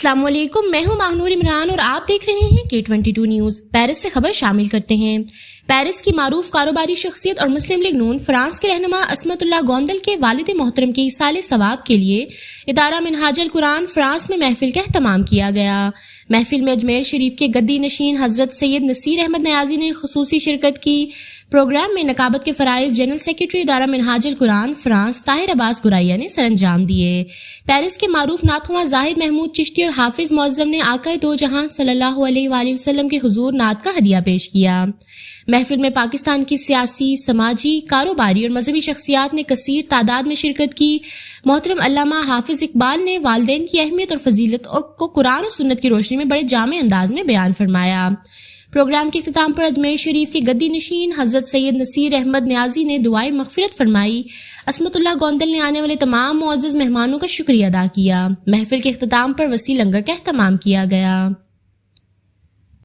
السلام علیکم، میں ہوں ماہنور عمران اور آپ دیکھ رہے ہیں K22 نیوز۔ پیرس سے خبر شامل کرتے ہیں۔ پیرس کی معروف کاروباری شخصیت اور مسلم لیگ نون فرانس کے رہنما عصمت اللہ گوندل کے والد محترم کی ایصال ثواب کے لیے ادارہ منہاج القرآن فرانس میں محفل کا اہتمام کیا گیا۔ محفل میں اجمیر شریف کے گدی نشین حضرت سید نصیر احمد نیازی نے خصوصی شرکت کی۔ پروگرام میں نقابت کے فرائض جنرل سیکرٹری ادارہ منہاج القرآن فرانس طاہر عباس گرائیہ نے سر انجام دیے۔ پیرس کے معروف نعت خواں زاہد محمود چشتی اور حافظ معظم نے آقائے دو جہاں صلی اللہ علیہ وآلہ وسلم کے حضور نعت کا ہدیہ پیش کیا۔ محفل میں پاکستان کی سیاسی، سماجی، کاروباری اور مذہبی شخصیات نے کثیر تعداد میں شرکت کی۔ محترم علامہ حافظ اقبال نے والدین کی اہمیت اور فضیلت کو قرآن اور سنت کی روشنی میں بڑے جامع انداز میں بیان فرمایا۔ پروگرام کے اختتام پر اجمیر شریف کے گدی نشین حضرت سید نصیر احمد نیازی نے دعائے مغفرت فرمائی۔ عصمت اللہ گوندل نے آنے والے تمام معزز مہمانوں کا شکریہ ادا کیا۔ محفل کے اختتام پر وسیع لنگر کا اہتمام کیا گیا۔